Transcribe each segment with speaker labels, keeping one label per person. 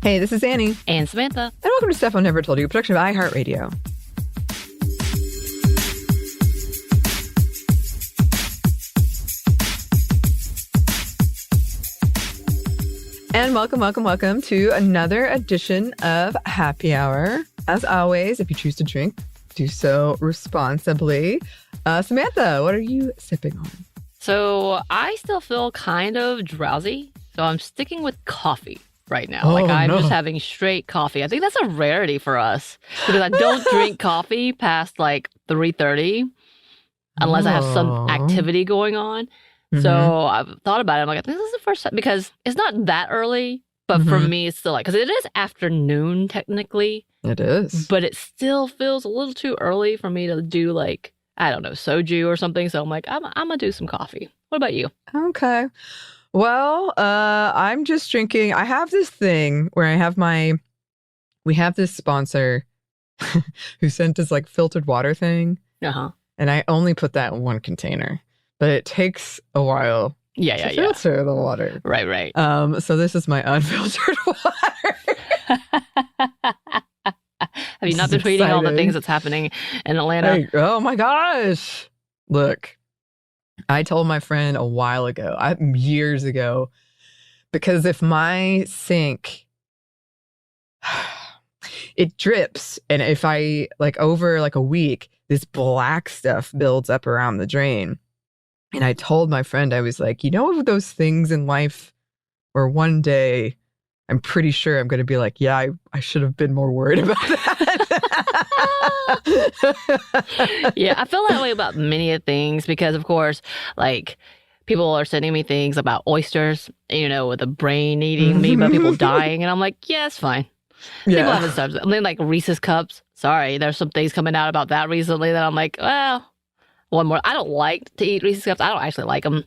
Speaker 1: Hey, this is Anney.
Speaker 2: And Samantha.
Speaker 1: And welcome to Stuff I Never Told You, a production of iHeartRadio. And welcome to another edition of Happy Hour. As always, if you choose to drink, do so responsibly. Samantha, what are you sipping on?
Speaker 2: So I still feel kind of drowsy, so I'm sticking with coffee right now. I'm just having straight coffee. I think that's a rarity for us because I don't drink coffee past like 3:30 unless I have some activity going on. Mm-hmm. So I've thought about it. I'm like, this is the first time because it's not that early, but for me, it's still like, because it is afternoon technically.
Speaker 1: It is.
Speaker 2: But it still feels a little too early for me to do like, I don't know, soju or something. So I'm like, I'm going to do some coffee. What about you?
Speaker 1: Okay. Well, I'm just drinking. I have this thing where we have this sponsor who sent us like filtered water thing.
Speaker 2: Uh-huh.
Speaker 1: And I only put that in one container, but it takes a while to filter the water.
Speaker 2: Right.
Speaker 1: So this is my unfiltered water.
Speaker 2: Have you not been tweeting all the things that's happening in Atlanta?
Speaker 1: Hey, oh my gosh. Look, I told my friend a while ago, years ago, because if my sink, it drips, and if I, over a week, this black stuff builds up around the drain. And I told my friend, I was like, those things in life where one day I'm pretty sure I'm going to be like, yeah, I should have been more worried about that.
Speaker 2: Yeah, I feel that way about many things because, of course, people are sending me things about oysters, with the brain eating me, but people dying. And I'm like, yeah, it's fine.
Speaker 1: Yeah.
Speaker 2: People having stuff. I mean, like Reese's cups. Sorry, there's some things coming out about that recently that I'm like, well, one more. I don't like to eat Reese's cups. I don't actually like them.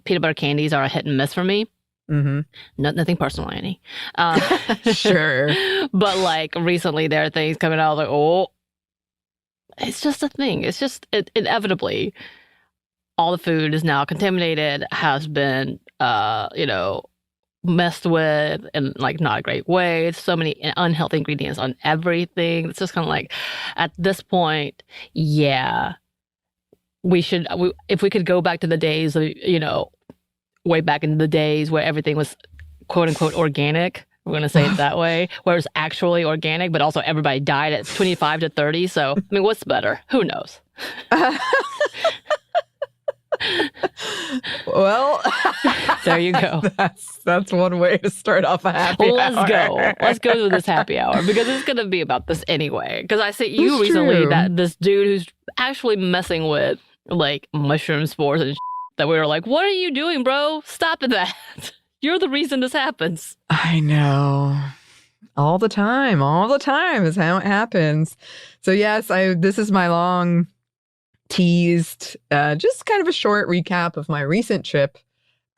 Speaker 2: Peanut butter candies are a hit and miss for me.
Speaker 1: Mm-hmm.
Speaker 2: Nothing personal, Anney.
Speaker 1: Sure.
Speaker 2: But recently there are things coming out. I was like, oh, it's just a thing. It's just inevitably all the food is now contaminated, has been, messed with in not a great way. It's so many unhealthy ingredients on everything. It's just kind of at this point, yeah, if we could go back to the days of, way back in the days where everything was quote unquote organic. We're going to say it that way, where it's actually organic, but also everybody died at 25 to 30. So, I mean, what's better? Who knows?
Speaker 1: Well,
Speaker 2: there you go.
Speaker 1: That's one way to start off a happy hour.
Speaker 2: Let's go to this happy hour because it's going to be about this anyway. Because I sent you recently that this dude who's actually messing with mushroom spores and that we were like, what are you doing, bro? Stop that. You're the reason this happens.
Speaker 1: I know. All the time is how it happens. So yes, this is my long teased, just kind of a short recap of my recent trip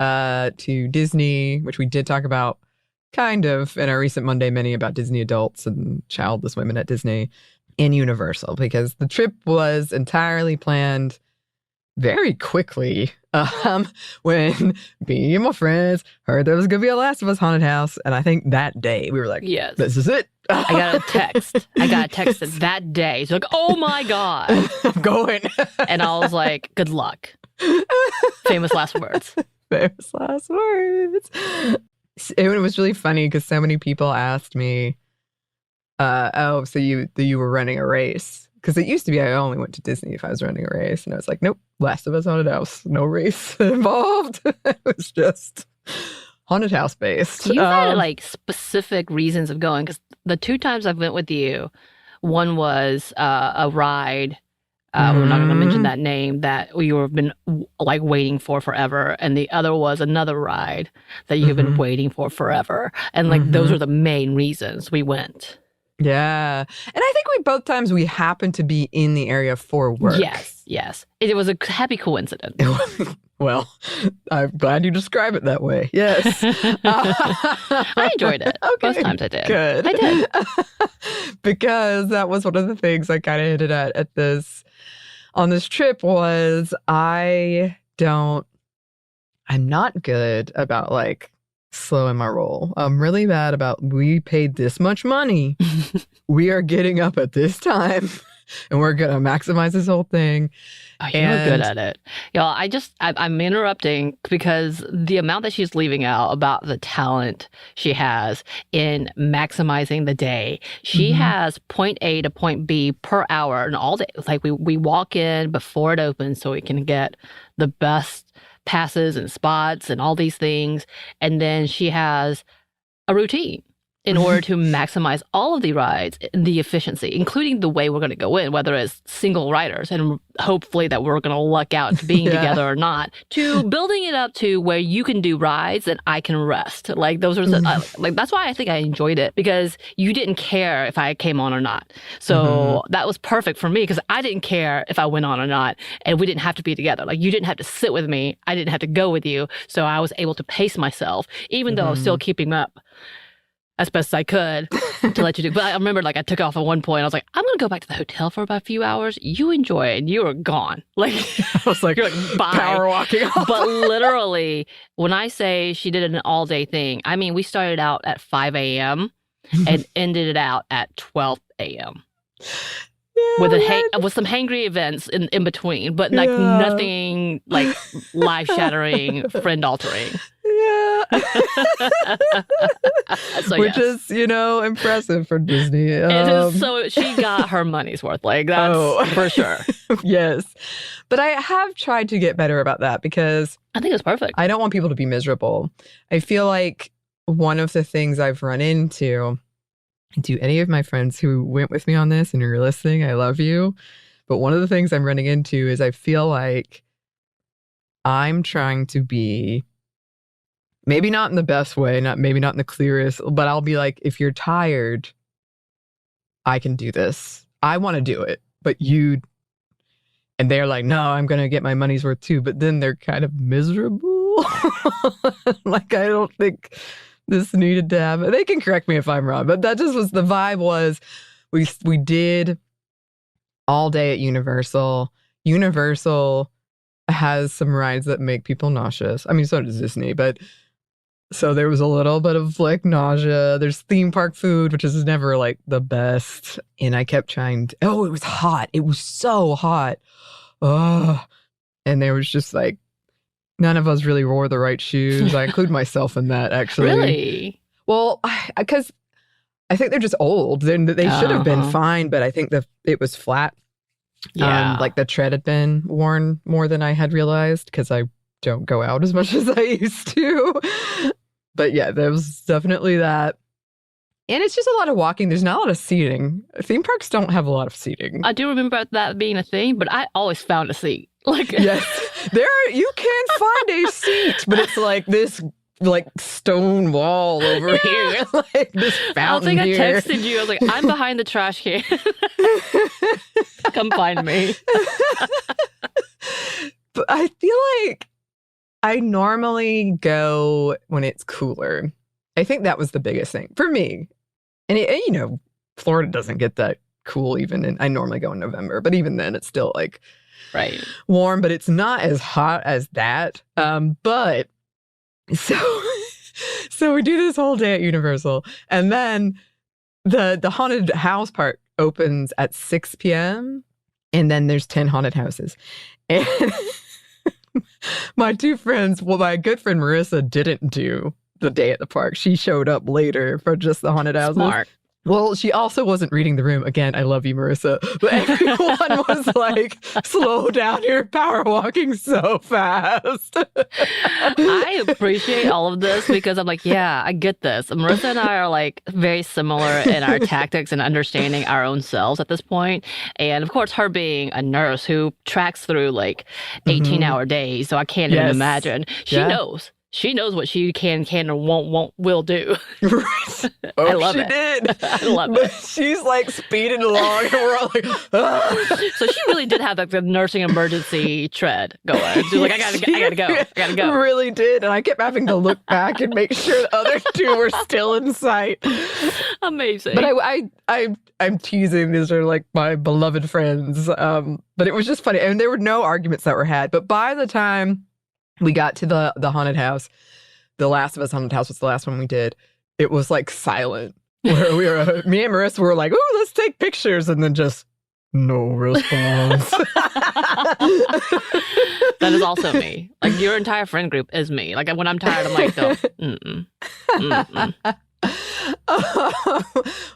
Speaker 1: to Disney, which we did talk about kind of in our recent Monday Mini about Disney adults and childless women at Disney and Universal, because the trip was entirely planned very quickly when me and my friends heard there was going to be a Last of Us haunted house. And I think that day we were like, yes, this is it.
Speaker 2: I got a text that day. It's like, oh my God.
Speaker 1: I'm going.
Speaker 2: And I was like, good luck. Famous last words.
Speaker 1: Famous last words. It was really funny because so many people asked me, so you were running a race? Because it used to be I only went to Disney if I was running a race. And I was like, nope, Last of Us haunted house. No race involved. It was just haunted house based.
Speaker 2: You had specific reasons of going. Because the two times I've went with you, one was a ride. We're not going to mention that name that you've been waiting for forever. And the other was another ride that you've been waiting for forever. And those were the main reasons we went.
Speaker 1: Yeah. And I think both times we happened to be in the area for work.
Speaker 2: Yes. It was a happy coincidence.
Speaker 1: Well, I'm glad you describe it that way. Yes.
Speaker 2: I enjoyed it. Okay. Both times I did.
Speaker 1: Good.
Speaker 2: I did.
Speaker 1: Because that was one of the things I kind of hinted at on this trip was I'm not good about slow in my roll. I'm really bad about, we paid this much money. We are getting up at this time and we're going to maximize this whole thing.
Speaker 2: Oh, you're good at it. Y'all, I'm interrupting because the amount that she's leaving out about the talent she has in maximizing the day. She has point A to point B per hour and all day. Like we walk in before it opens so we can get the best passes and spots and all these things. And then she has a routine in order to maximize all of the rides and the efficiency, including the way we're going to go in, whether it's single riders and hopefully that we're going to luck out to being together or not, to building it up to where you can do rides and I can rest. Like those are like that's why I think I enjoyed it, because you didn't care if I came on or not. So that was perfect for me because I didn't care if I went on or not, and we didn't have to be together. Like you didn't have to sit with me, I didn't have to go with you, so I was able to pace myself, even though I was still keeping up as best as I could to let you do. But I remember, like, I took off at one point. I was like, I'm going to go back to the hotel for about a few hours. You enjoy it. And you were gone. Like,
Speaker 1: I was like,
Speaker 2: you're like, bye.
Speaker 1: Power walking off.
Speaker 2: But literally, when I say she did an all-day thing, I mean, we started out at 5 a.m. and ended it out at 12 a.m. Yeah, with some hangry events in between, but like nothing like life-shattering, friend-altering.
Speaker 1: Yeah.
Speaker 2: So,
Speaker 1: which is, impressive for Disney.
Speaker 2: It is, so she got her money's worth. Like, that's for sure.
Speaker 1: Yes. But I have tried to get better about that because
Speaker 2: I think it's perfect.
Speaker 1: I don't want people to be miserable. I feel like one of the things I've run into, to any of my friends who went with me on this and you're listening, I love you. But one of the things I'm running into is I feel like I'm trying to be, maybe not in the best way, maybe not in the clearest, but I'll be like, if you're tired, I can do this. I want to do it, but and they're like, no, I'm going to get my money's worth too. But then they're kind of miserable. Like, I don't think this needed to happen. They can correct me if I'm wrong, but that just was the vibe. Was we did all day at Universal. Universal has some rides that make people nauseous. I mean, so does Disney, but so there was a little bit of like nausea. There's theme park food, which is never like the best. And I kept trying to, it was hot. It was so hot. Oh, and there was just like, none of us really wore the right shoes. I include myself in that, actually.
Speaker 2: Really?
Speaker 1: Well, because I think they're just old. They should have been fine, but I think it was flat.
Speaker 2: Yeah.
Speaker 1: Like the tread had been worn more than I had realized because I don't go out as much as I used to. But yeah, there was definitely that. And it's just a lot of walking. There's not a lot of seating. Theme parks don't have a lot of seating.
Speaker 2: I do remember that being a thing, but I always found a seat. Like,
Speaker 1: yes, you can find a seat, but it's like this like stone wall over here, like this fountain.
Speaker 2: I think I texted you. I was like, I'm behind the trash can. Come find me.
Speaker 1: But I feel like I normally go when it's cooler. I think that was the biggest thing for me. And Florida doesn't get that cool even, and I normally go in November, but even then it's still like warm, but it's not as hot as that. But so we do this whole day at Universal, and then the haunted house part opens at 6 p.m. and then there's 10 haunted houses. And my two friends, my good friend Marissa didn't do the day at the park. She showed up later for just the haunted houses.
Speaker 2: Smart.
Speaker 1: Well, she also wasn't reading the room. Again, I love you, Marissa. But everyone was like, slow down, you're power walking so fast.
Speaker 2: I appreciate all of this because I'm like, yeah, I get this. Marissa and I are like very similar in our tactics and understanding our own selves at this point. And of course, her being a nurse who tracks through like 18-hour days. So I can't even imagine. She knows. She knows what she can and will do.
Speaker 1: Right.
Speaker 2: I love
Speaker 1: she
Speaker 2: it.
Speaker 1: did.
Speaker 2: I love
Speaker 1: but
Speaker 2: it.
Speaker 1: She's like speeding along and we're all like, ah.
Speaker 2: So she really did have like the nursing emergency tread going. She's like, I gotta go.
Speaker 1: Really did. And I kept having to look back and make sure the other two were still in sight.
Speaker 2: Amazing.
Speaker 1: But I'm teasing. These are like my beloved friends. But it was just funny. And there were no arguments that were had. But by the time we got to the haunted house, The Last of Us Haunted House was the last one we did, it was like silent. Where me and Marissa were like, "Oh, let's take pictures," and then just no response.
Speaker 2: That is also me. Like, your entire friend group is me. Like, when I'm tired, I'm like, no. Mm-mm. Mm-mm.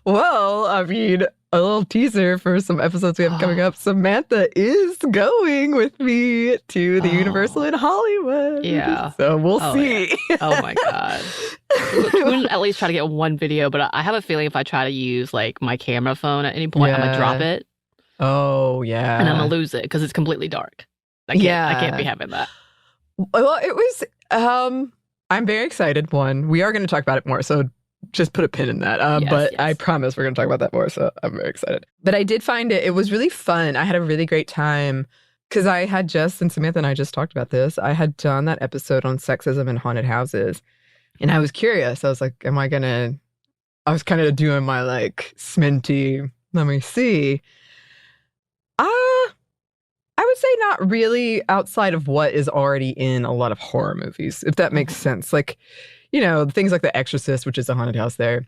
Speaker 1: Well, I mean, a little teaser for some episodes we have coming up. Samantha is going with me to the Universal in Hollywood.
Speaker 2: Yeah.
Speaker 1: So we'll see.
Speaker 2: Yeah. Oh my God. We can at least try to get one video, but I have a feeling if I try to use like my camera phone at any point, I'm gonna drop it.
Speaker 1: Oh yeah.
Speaker 2: And I'm gonna lose it because it's completely dark. I can't be having that.
Speaker 1: Well, it was I'm very excited. One, we are going to talk about it more, so just put a pin in that. Yes. I promise we're going to talk about that more, so I'm very excited. But I did find it was really fun. I had a really great time because I had and Samantha and I just talked about this, I had done that episode on sexism in haunted houses. And I was curious. I was like, I was kind of doing my like Sminty, let me see. I would say not really outside of what is already in a lot of horror movies, if that makes sense. Like, you know, things like The Exorcist, which is a haunted house there.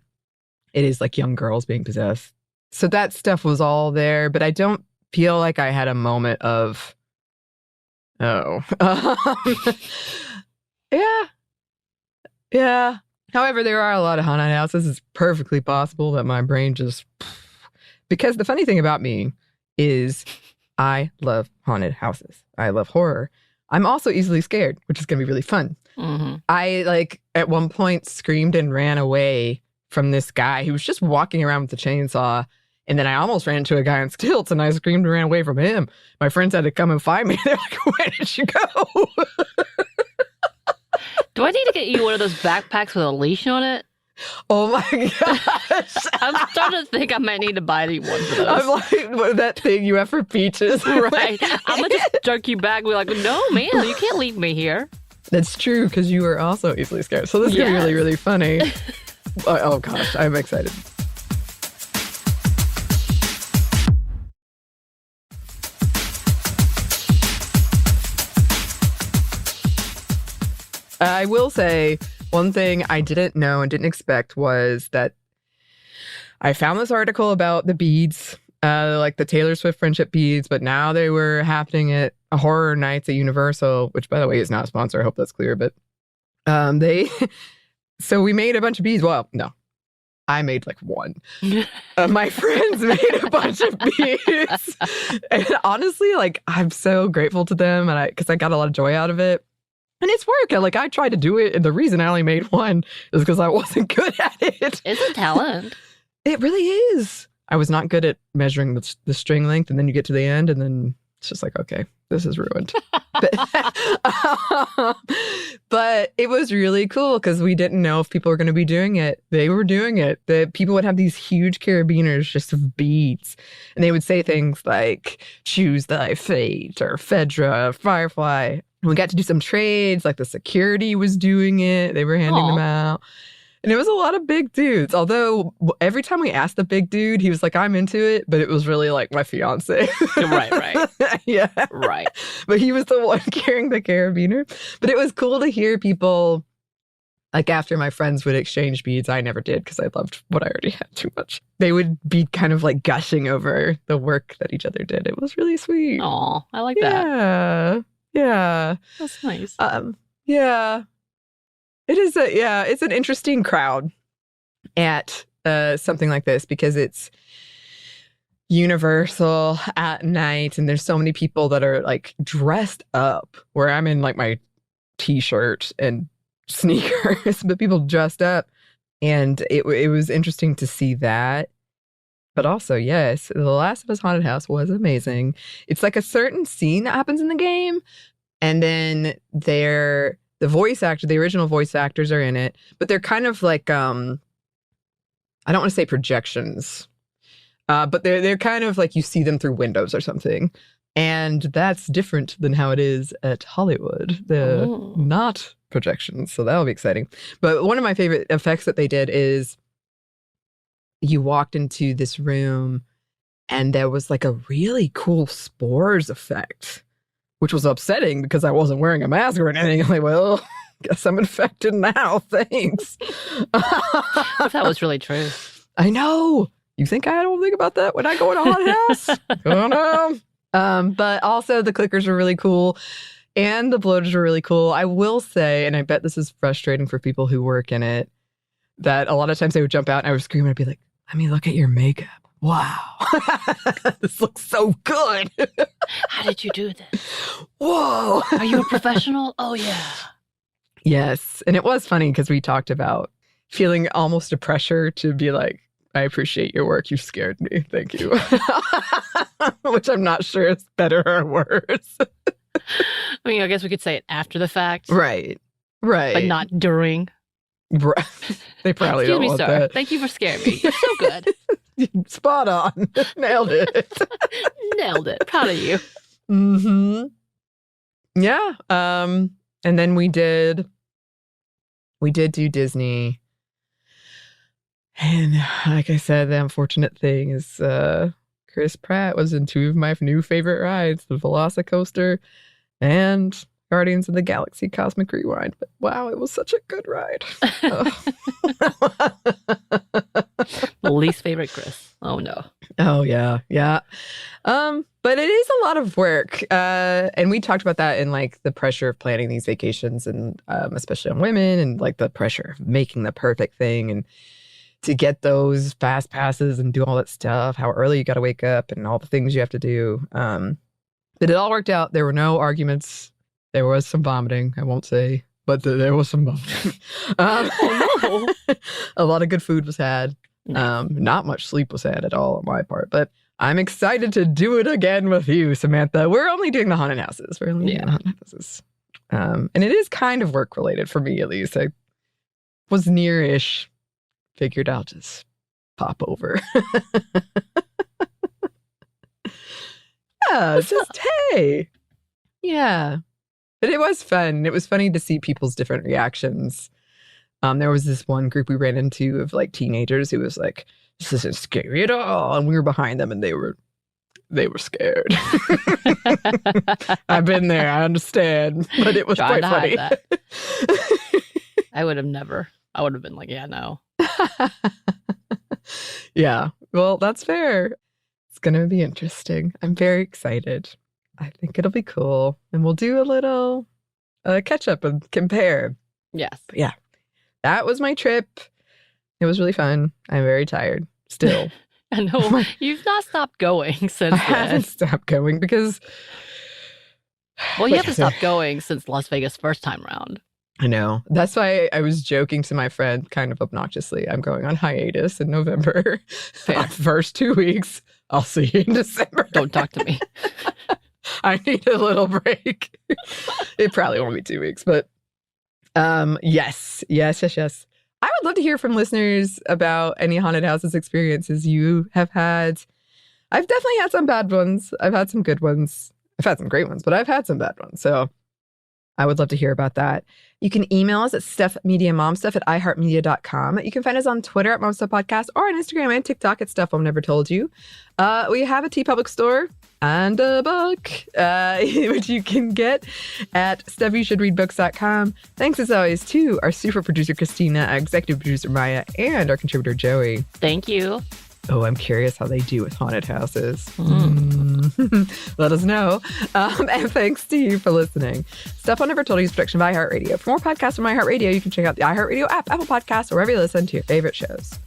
Speaker 1: It is like young girls being possessed. So that stuff was all there, but I don't feel like I had a moment of, yeah. Yeah. However, there are a lot of haunted houses. It's perfectly possible that my brain just... Because the funny thing about me is I love haunted houses. I love horror. I'm also easily scared, which is going to be really fun. Mm-hmm. I, like, at one point screamed and ran away from this guy who was just walking around with the chainsaw. And then I almost ran into a guy on stilts and I screamed and ran away from him. My friends had to come and find me. They're like, where did you go?
Speaker 2: Do I need to get you one of those backpacks with a leash on it?
Speaker 1: Oh my gosh.
Speaker 2: I'm starting to think I might need to buy you one for those.
Speaker 1: I'm like, that thing you have for peaches.
Speaker 2: Right. I'm going to just jerk you back and be like, no, man, you can't leave me here.
Speaker 1: That's true, because you are also easily scared. So this is going to be really, really funny. Oh gosh, I'm excited. I will say one thing I didn't know and didn't expect was that I found this article about the beads, like the Taylor Swift friendship beads, but now they were happening at Horror Nights at Universal, which, by the way, is not a sponsor. I hope that's clear. But so we made a bunch of beads. Well, no, I made like one. My friends made a bunch of beads. And honestly, like, I'm so grateful to them because I got a lot of joy out of it. And it's work. I tried to do it, and the reason I only made one is because I wasn't good at it.
Speaker 2: It's a talent.
Speaker 1: It really is. I was not good at measuring the string length, and then you get to the end, and then it's just like, okay, this is ruined. But it was really cool because we didn't know if people were going to be doing it. They were doing it. The people would have these huge carabiners just of beads, and they would say things like, choose thy fate, or Phaedra, Firefly. And we got to do some trades, like the security was doing it. They were handing them out. And it was a lot of big dudes. Although every time we asked the big dude, he was like, I'm into it. But it was really like my fiance.
Speaker 2: Right.
Speaker 1: Yeah.
Speaker 2: Right.
Speaker 1: But he was the one carrying the carabiner. But it was cool to hear people, like after my friends would exchange beads, I never did because I loved what I already had too much. They would be kind of like gushing over the work that each other did. It was really sweet.
Speaker 2: Aw, I like that.
Speaker 1: Yeah.
Speaker 2: That's nice.
Speaker 1: Yeah. It is it's an interesting crowd at something like this because it's Universal at night and there's so many people that are like dressed up where I'm in like my t-shirt and sneakers, but people dressed up, and it was interesting to see that. But also, yes, The Last of Us Haunted House was amazing. It's like a certain scene that happens in the game, and then the original voice actors are in it, but they're kind of like, I don't want to say projections, but they're kind of like you see them through windows or something. And that's different than how it is at Hollywood. They're not projections, so that'll be exciting. But one of my favorite effects that they did is you walked into this room and there was like a really cool spores effect, which was upsetting because I wasn't wearing a mask or anything. I'm like, well, guess I'm infected now. Thanks.
Speaker 2: If that was really true.
Speaker 1: I know. You think I don't think about that when I go in a haunted house? Oh, no. But also the clickers are really cool. And the bloaters are really cool. I will say, and I bet this is frustrating for people who work in it, that a lot of times they would jump out and I would scream and I'd be like, let me look at your makeup. Wow. This looks so good.
Speaker 2: How did you do this?
Speaker 1: Whoa.
Speaker 2: Are you a professional? Oh, yeah.
Speaker 1: Yes. And it was funny because we talked about feeling almost a pressure to be like, I appreciate your work. You scared me. Thank you. Which I'm not sure is better or worse.
Speaker 2: I mean, I guess we could say it after the fact.
Speaker 1: Right. Right.
Speaker 2: But not during.
Speaker 1: Right. They probably
Speaker 2: Excuse
Speaker 1: don't
Speaker 2: me,
Speaker 1: want
Speaker 2: sir.
Speaker 1: that.
Speaker 2: Thank you for scaring me. You're so good.
Speaker 1: Spot on. Nailed it.
Speaker 2: Nailed it. Proud of you.
Speaker 1: Mm-hmm. Yeah. And then we did do Disney. And like I said, the unfortunate thing is Chris Pratt was in two of my new favorite rides, the Velocicoaster and Guardians of the Galaxy Cosmic Rewind. But wow, it was such a good ride.
Speaker 2: The least favorite Chris. Oh, no.
Speaker 1: Oh, yeah. Yeah. But it is a lot of work. And we talked about that in like the pressure of planning these vacations and especially on women and like the pressure of making the perfect thing and to get those fast passes and do all that stuff, how early you got to wake up and all the things you have to do. But it all worked out. There were no arguments. There was some vomiting, I won't say, but there was some vomiting.
Speaker 2: Oh, no.
Speaker 1: A lot of good food was had. Not much sleep was had at all on my part, but I'm excited to do it again with you, Samantha. We're only doing the haunted houses. We're only doing the haunted houses. And it is kind of work related for me, at least. I was near-ish. Figured I'll just pop over. Yeah, just hey. Yeah. But it was fun. It was funny to see people's different reactions. There was this one group we ran into of like teenagers who was like, this isn't scary at all. And we were behind them and they were scared. I've been there. I understand. But it was quite funny.
Speaker 2: I would have never. I would have been like, yeah, no.
Speaker 1: Yeah. Well, that's fair. It's going to be interesting. I'm very excited. I think it'll be cool. And we'll do a little catch up and compare.
Speaker 2: Yes.
Speaker 1: But yeah. That was my trip. It was really fun. I'm very tired still.
Speaker 2: I know. You've not stopped going since then.
Speaker 1: I haven't stopped going because...
Speaker 2: Well, you haven't stopped going since Las Vegas first time round.
Speaker 1: I know. That's why I was joking to my friend kind of obnoxiously. I'm going on hiatus in November. First 2 weeks. I'll see you in December.
Speaker 2: Don't talk to me.
Speaker 1: I need a little break. It probably won't be 2 weeks, but yes. I would love to hear from listeners about any haunted houses experiences you have had. I've definitely had some bad ones. I've had some good ones. I've had some great ones, but I've had some bad ones. So I would love to hear about that. You can email us at stuffmediamomstuff@iheartmedia.com. You can find us on Twitter at momstuffpodcast or on Instagram and TikTok at Stuff Mom Never Told You. We have a TeePublic store and a book, which you can get at stuffyoushouldreadbooks.com. Thanks as always to our super producer, Christina, our executive producer, Maya, and our contributor, Joey.
Speaker 2: Thank you.
Speaker 1: Oh, I'm curious how they do with haunted houses. Let us know. And thanks to you for listening. Stuff I Never Told You is a production by iHeartRadio. For more podcasts from iHeartRadio, you can check out the iHeartRadio app, Apple Podcasts, or wherever you listen to your favorite shows.